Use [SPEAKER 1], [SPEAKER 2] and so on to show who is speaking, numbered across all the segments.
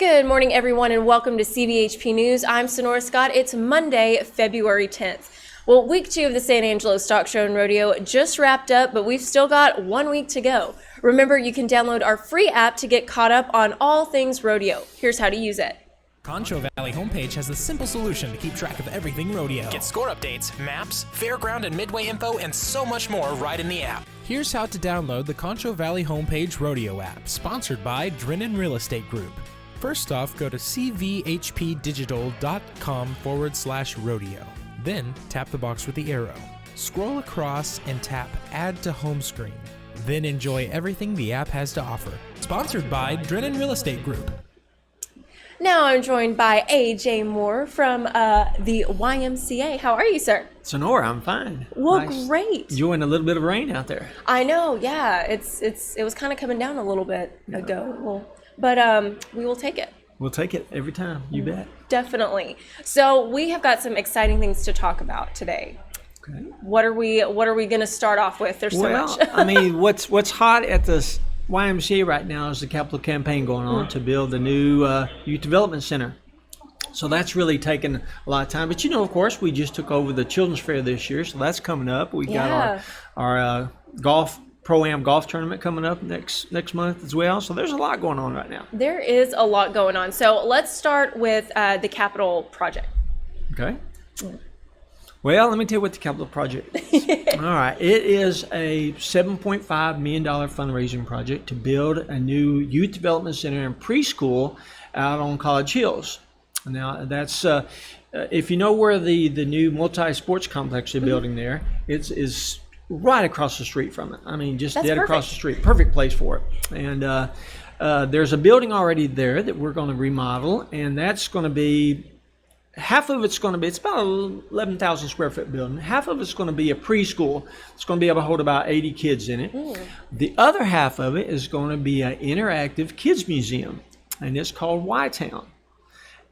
[SPEAKER 1] Good morning, everyone, and welcome to CVHP News. I'm Sonora Scott. It's Monday, February 10th. Well, week 2 of the San Angelo Stock Show and Rodeo just wrapped up, but we've still got 1 week to go. Remember, you can download our free app to get caught up on all things rodeo. Here's how to use it.
[SPEAKER 2] Concho Valley Homepage has the simple solution to keep track of everything rodeo. Get score updates, maps, fairground and midway info, and so much more right in the app. Here's how to download the Concho Valley Homepage Rodeo app, sponsored by Drennan Real Estate Group. First off, go to cvhpdigital.com/rodeo. Then tap the box with the arrow. Scroll across and tap Add to Home Screen. Then enjoy everything the app has to offer. Sponsored by Drennan Real Estate Group.
[SPEAKER 1] Now I'm joined by A.J. Moore from the YMCA. How are you, sir?
[SPEAKER 3] Sonora, I'm fine.
[SPEAKER 1] Well,
[SPEAKER 3] nice.
[SPEAKER 1] Great.
[SPEAKER 3] Enjoying a little bit of rain out there.
[SPEAKER 1] I know, yeah. It was kind of coming down a little bit ago. But we will take it.
[SPEAKER 3] We'll take it every time, you bet.
[SPEAKER 1] Definitely. So we have got some exciting things to talk about today.
[SPEAKER 3] Okay. What
[SPEAKER 1] are we going to start off with? There's so much.
[SPEAKER 3] I mean, what's hot at the YMCA right now is the capital campaign going on to build the new youth development center. So that's really taken a lot of time. But of course, we just took over the Children's Fair this year, so that's coming up. We got our golf Pro-Am golf tournament coming up next month as well. So there's a lot going on right now.
[SPEAKER 1] There is a lot going on. So let's start with the capital project.
[SPEAKER 3] Okay. Well, let me tell you what the capital project is. All right. It is a $7.5 million fundraising project to build a new youth development center and preschool out on College Hills. Now, that's if you know where the new multi-sports complex they're building there, is right across the street from it. I mean, just
[SPEAKER 1] That's
[SPEAKER 3] dead
[SPEAKER 1] perfect.
[SPEAKER 3] Across the street. Perfect place for it. And there's a building already there that we're going to remodel, and that's going to be, half of it's going to be, it's about an 11,000 square foot building. Half of it's going to be a preschool. It's going to be able to hold about 80 kids in it. The other half of it is going to be an interactive kids museum, and it's called Y-Town.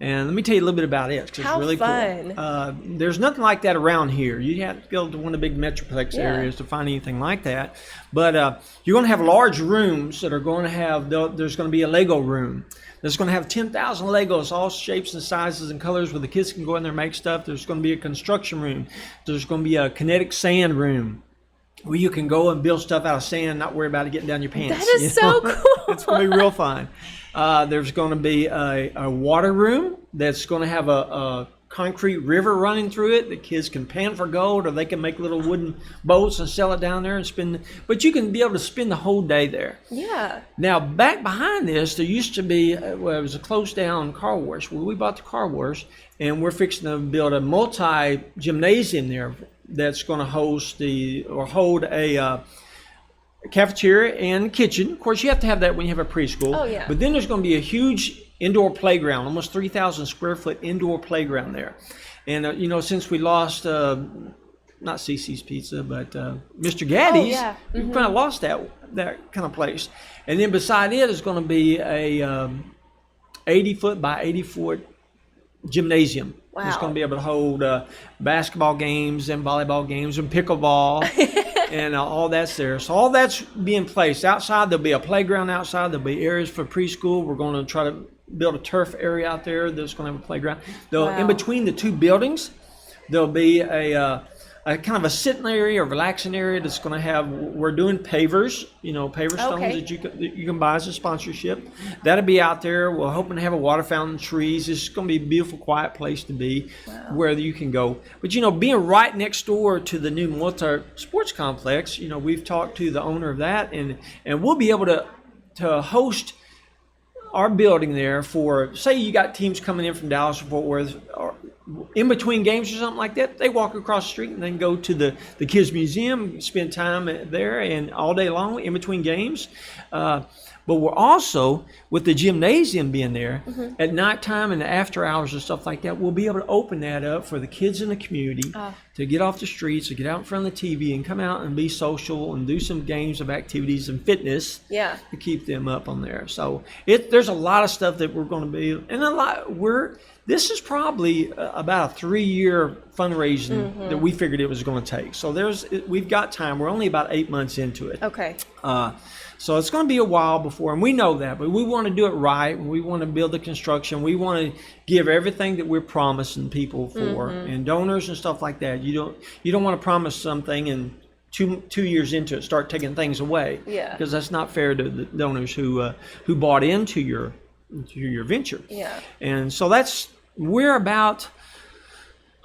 [SPEAKER 3] And let me tell you a little bit about it, because it's really
[SPEAKER 1] fun.
[SPEAKER 3] cool. There's nothing like that around here. You have to go to one of the big metroplex areas to find anything like that. But you're going to have large rooms that are going to have, there's going to be a Lego room. There's going to have 10,000 Legos, all shapes and sizes and colors, where the kids can go in there and make stuff. There's going to be a construction room. There's going to be a kinetic sand room, where you can go and build stuff out of sand, not worry about it getting down your pants.
[SPEAKER 1] That is so cool.
[SPEAKER 3] It's going to be real fun. There's going to be a water room that's going to have a concrete river running through it. The kids can pan for gold, or they can make little wooden boats and sell it down there and spend. But you can be able to spend the whole day there.
[SPEAKER 1] Yeah.
[SPEAKER 3] Now, back behind this, there used to be, it was a closed down car wash. Well, we bought the car wash, and we're fixing to build a multi-gymnasium there that's going to hold a cafeteria and kitchen. Of course, you have to have that when you have a preschool.
[SPEAKER 1] Oh, yeah.
[SPEAKER 3] But then there's going to be a huge indoor playground, almost 3,000 square foot indoor playground there. And, since we lost, not CC's Pizza, but Mr. Gaddy's, we kind of lost that kind of place. And then beside it is going to be a 80-foot by 80-foot gymnasium.
[SPEAKER 1] Wow.
[SPEAKER 3] It's going to be able to hold basketball games and volleyball games and pickleball and all that's there. So all that's being placed. Outside, there'll be a playground outside. There'll be areas for preschool. We're going to try to build a turf area out there that's going to have a playground. In between the two buildings, there'll be a kind of a sitting area or relaxing area that's going to have, we're doing pavers, paver stones that you can buy as a sponsorship. That'll be out there. We're hoping to have a water fountain, trees. It's going to be a beautiful, quiet place to be where you can go. But, being right next door to the new multi-sports complex, we've talked to the owner of that, and we'll be able to host our building there for, say you got teams coming in from Dallas or Fort Worth, or in between games or something like that, they walk across the street and then go to the kids museum, spend time there and all day long in between games. But we're also, with the gymnasium being there, at nighttime and after hours and stuff like that, we'll be able to open that up for the kids in the community to get off the streets, to get out in front of the TV and come out and be social and do some games of activities and fitness to keep them up on there. So there's a lot of stuff that we're going to be, and this is probably about a 3-year fundraising that we figured it was going to take. So we've got time. We're only about 8 months into it.
[SPEAKER 1] Okay.
[SPEAKER 3] So it's going to be a while before, and we know that, but we want to do it right. We want to build the construction. We want to give everything that we're promising people for, and donors and stuff like that. You don't want to promise something and two years into it start taking things away.
[SPEAKER 1] Yeah.
[SPEAKER 3] Because that's not fair to the donors who bought into your venture.
[SPEAKER 1] Yeah.
[SPEAKER 3] And so we're about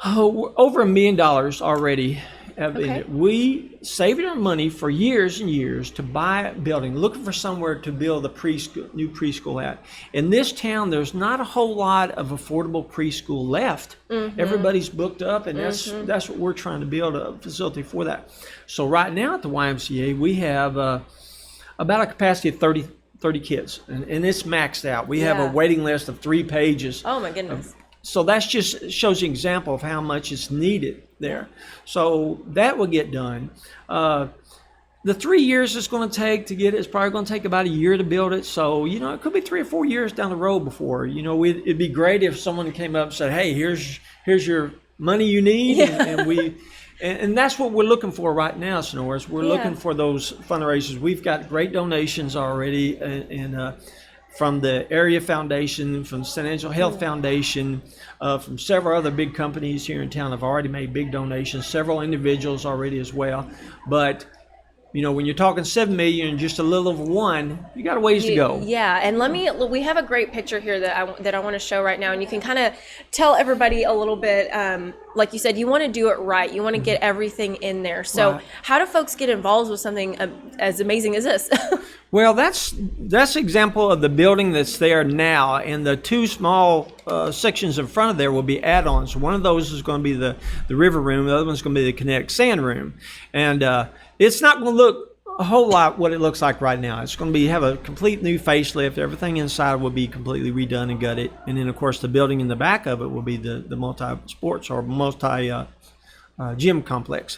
[SPEAKER 3] over $1 million already.
[SPEAKER 1] Okay.
[SPEAKER 3] We saved our money for years and years to buy a building, looking for somewhere to build a new preschool at. In this town, there's not a whole lot of affordable preschool left. Everybody's booked up, and that's what we're trying to build, a facility for that. So right now at the YMCA, we have about a capacity of 30 kids, and it's maxed out. We have a waiting list of 3 pages.
[SPEAKER 1] Oh my goodness.
[SPEAKER 3] So that's just shows you an example of how much is needed there. So that will get done. The 3 years it's going to take to get it is probably going to take about a year to build it. So, it could be 3 or 4 years down the road before. It'd be great if someone came up and said, hey, here's your money you need. And that's what we're looking for right now, Sonoris. We're looking for those fundraisers. We've got great donations already, and from the area foundation, from San Angelo Health Foundation, from several other big companies here in town have already made big donations, several individuals already as well. But when you're talking $7 million and just a little over 1, you got a ways to go.
[SPEAKER 1] Yeah, and we have a great picture here that I want to show right now, and you can kind of tell everybody a little bit. Like you said, you want to do it right. You want to get everything in there. So how do folks get involved with something as amazing as this?
[SPEAKER 3] Well, that's an example of the building that's there now, and the 2 small sections in front of there will be add-ons. One of those is going to be the river room. The other one's going to be the KSAN room, and it's not going to look a whole lot what it looks like right now. It's going to have a complete new facelift. Everything inside will be completely redone and gutted, and then of course the building in the back of it will be the multi-sports or gym complex.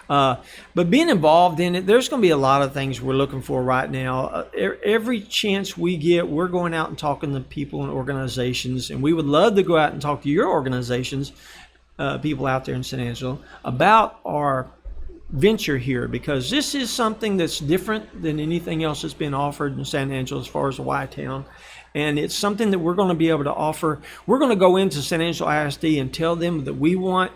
[SPEAKER 3] But being involved in it, there's going to be a lot of things we're looking for right now. Every chance we get, we're going out and talking to people and organizations, and we would love to go out and talk to your organizations, people out there in San Angelo, about our venture here, because this is something that's different than anything else that's been offered in San Angelo as far as the Y-Town. And it's something that we're going to be able to offer. We're going to go into San Angelo ISD and tell them that we want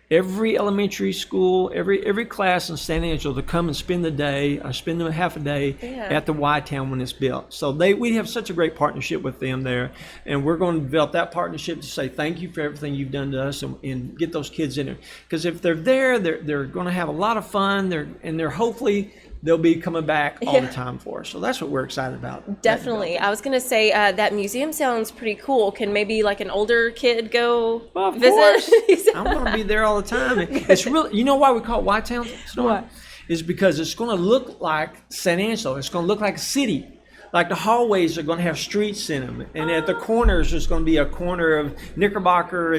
[SPEAKER 3] every elementary school, every class in San Angelo to come and spend the day, or spend half a day at the Y-Town when it's built. So we have such a great partnership with them there, and we're going to develop that partnership to say thank you for everything you've done to us, and get those kids in there. Because if they're there, they're going to have a lot of fun. They're hopefully they'll be coming back all the time for us. So that's what we're excited about.
[SPEAKER 1] Definitely. I was going to say that museum sounds pretty cool. Can maybe like an older kid go visit?
[SPEAKER 3] Course. I'm going to be there all the time. It's really, you know why we call it Y-Town?
[SPEAKER 1] What?
[SPEAKER 3] Is because it's going to look like San Angelo. It's going to look like a city. Like the hallways are going to have streets in them. And at the corners, there's going to be a corner of Knickerbocker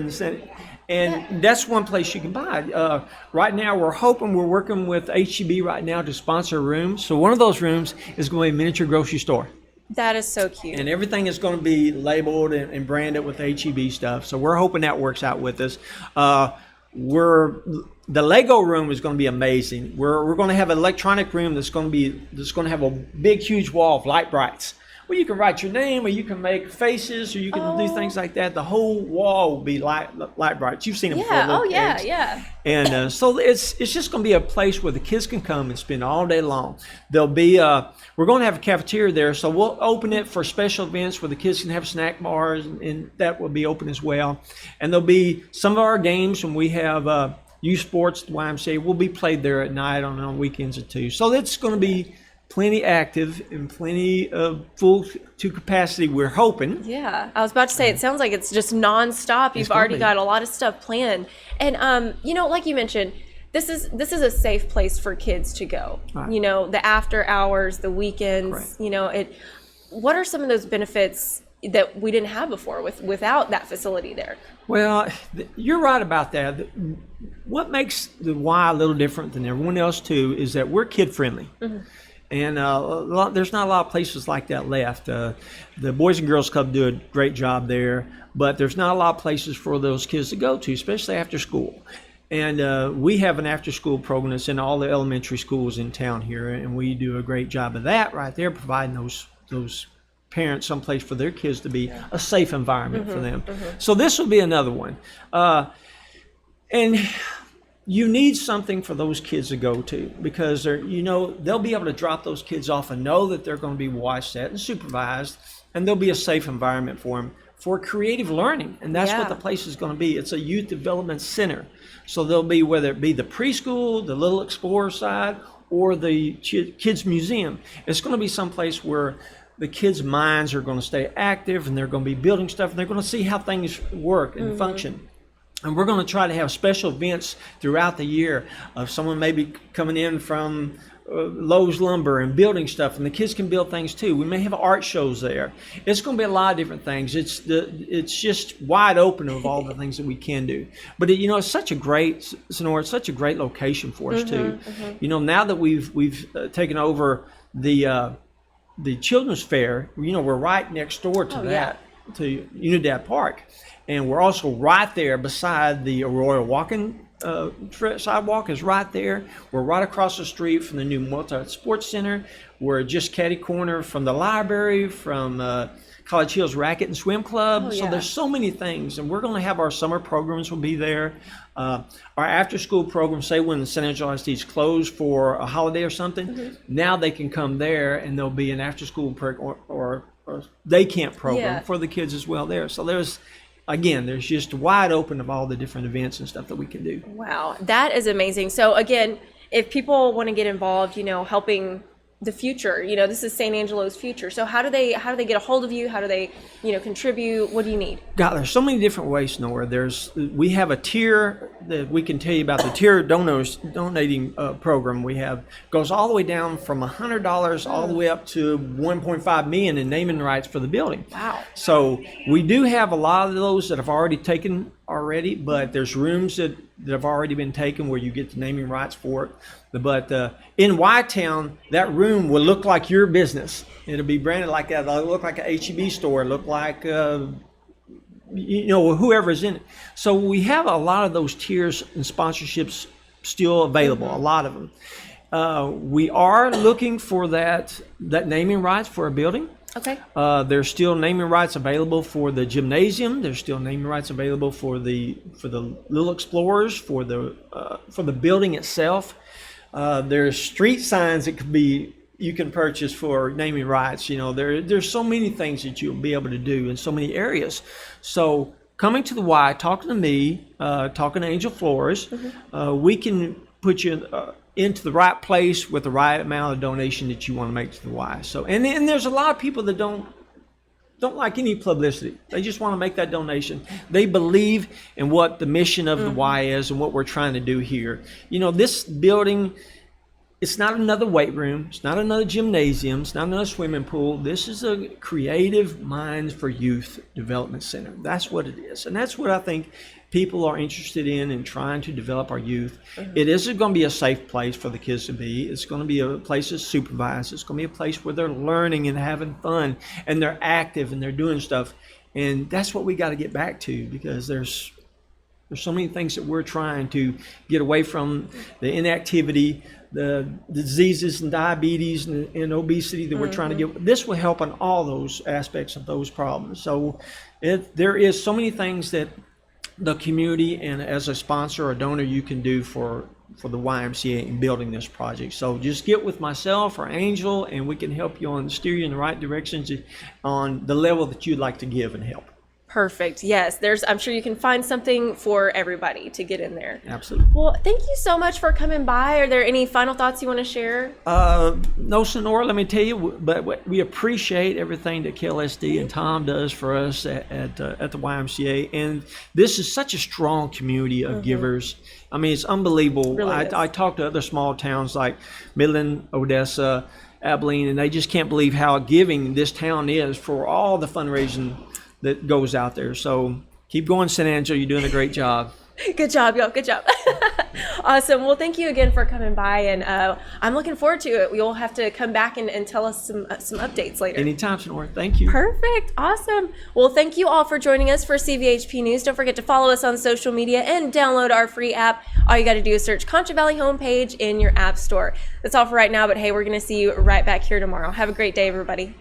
[SPEAKER 3] and that's one place you can buy. Right now, we're working with HEB right now to sponsor a room. So one of those rooms is going to be a miniature grocery store.
[SPEAKER 1] That is so cute.
[SPEAKER 3] And everything is going to be labeled and branded with HEB stuff. So we're hoping that works out with us. The Lego room is going to be amazing. We're going to have an electronic room that's going to have a big, huge wall of light brights. Well, you can write your name, or you can make faces, or you can do things like that. The whole wall will be light brights. You've seen them before.
[SPEAKER 1] Yeah.
[SPEAKER 3] And so it's just going to be a place where the kids can come and spend all day long. There'll be we're going to have a cafeteria there, so we'll open it for special events where the kids can have snack bars, and that will be open as well. And there'll be some of our games when we have youth sports, the YMCA, will be played there at night on weekends too. So it's going to be plenty active and plenty full to capacity, we're hoping.
[SPEAKER 1] Yeah, I was about to say, it sounds like it's just nonstop. You've already got a lot of stuff planned. And, like you mentioned, this is a safe place for kids to go. Right. The after hours, the weekends, right. What are some of those benefits that we didn't have before without that facility there?
[SPEAKER 3] Well, you're right about that. What makes the Y a little different than everyone else too is that we're kid friendly. Mm-hmm. And there's not a lot of places like that left. The Boys and Girls Club do a great job there, but there's not a lot of places for those kids to go to, especially after school. And we have an after-school program that's in all the elementary schools in town here, and we do a great job of that right there, providing those parents someplace for their kids to be a safe environment for them. So this will be another one. And you need something for those kids to go to, because they'll be able to drop those kids off and know that they're going to be watched at and supervised, and there'll be a safe environment for them for creative learning. And that's what the place is going to be. It's a youth development center. So there'll be, whether it be the preschool, the Little Explorer side, or the kids museum, it's going to be someplace where the kids' minds are going to stay active, and they're going to be building stuff, and they're going to see how things work and function. And we're going to try to have special events throughout the year of someone maybe coming in from Lowe's Lumber and building stuff, and the kids can build things too. We may have art shows there. It's going to be a lot of different things. It's just wide open of all the things that we can do. But it's such a great, Sonora, it's such a great location for us too. Now that we've taken over the Children's Fair, we're right next door to to Unidad Park. And we're also right there beside the Aurora walking sidewalk is right there. We're right across the street from the new multi-sports center. We're just catty corner from the library, from College Hills Racket and Swim Club. So there's so many things. And we're going to have our summer programs will be there. Our after-school program, say when the San Angelo ISD is closed for a holiday or something, now they can come there, and there'll be an after-school or day camp program for the kids as well there. So there's just wide open of all the different events and stuff that we can do.
[SPEAKER 1] Wow, that is amazing. So again, if people want to get involved, helping the future, this is San Angelo's future. So how do they get a hold of you? How do they, contribute? What do you need?
[SPEAKER 3] God, there's so many different ways, Nora. We have a tier that we can tell you about. The tier donating program we have goes all the way down from $100 all the way up to $1.5 million in naming rights for the building. Wow. So we do have a lot of those that have already taken already, but there's rooms that have already been taken where you get the naming rights for it. But in Y-Town, that room will look like your business. It'll be branded like that. It'll look like an H-E-B store. It'll look like whoever's in it. So we have a lot of those tiers and sponsorships still available, a lot of them. We are looking for that naming rights for a building.
[SPEAKER 1] Okay.
[SPEAKER 3] There's still naming rights available for the gymnasium. There's still naming rights available for the Little Explorers, for the building itself. There's street signs that you can purchase for naming rights. There's so many things that you'll be able to do in so many areas. So coming to the Y, talking to me, talking to Angel Flores, we can put you into the right place with the right amount of donation that you want to make to the Y. So, and there's a lot of people that don't like any publicity. They just want to make that donation. They believe in what the mission of the Y is and what we're trying to do here. This building, it's not another weight room. It's not another gymnasium. It's not another swimming pool. This is a Creative Minds for Youth Development Center. That's what it is. And that's what I think people are interested in trying to develop our youth. It isn't going to be a safe place for the kids to be. It's going to be a place that's supervised. It's going to be a place where they're learning and having fun, and they're active and they're doing stuff. And that's what we got to get back to, because there's so many things that we're trying to get away from, the inactivity, the diseases and diabetes and obesity that we're trying to get. This will help on all those aspects of those problems. So there is so many things that the community and as a sponsor or donor you can do for the YMCA in building this project. So just get with myself or Angel, and we can help you steer you in the right directions on the level that you'd like to give and help.
[SPEAKER 1] Perfect. Yes, I'm sure you can find something for everybody to get in there.
[SPEAKER 3] Absolutely.
[SPEAKER 1] Well, thank you so much for coming by. Are there any final thoughts you want to share?
[SPEAKER 3] No, Sonora, let me tell you, but we appreciate everything that KLSD and Tom does for us at the YMCA. And this is such a strong community of givers. I mean, it's unbelievable.
[SPEAKER 1] Really
[SPEAKER 3] I talk to other small towns like Midland, Odessa, Abilene, and they just can't believe how giving this town is for all the fundraising that goes out there. So keep going, San Angelo. You're doing a great job.
[SPEAKER 1] Good job, y'all. Good job. Awesome. Well, thank you again for coming by, and I'm looking forward to it. You'll have to come back and tell us some updates later.
[SPEAKER 3] Anytime, Sonora. Thank you.
[SPEAKER 1] Perfect. Awesome. Well, thank you all for joining us for CVHP News. Don't forget to follow us on social media and download our free app. All you got to do is search Concho Valley Homepage in your app store. That's all for right now, but hey, we're going to see you right back here tomorrow. Have a great day, everybody.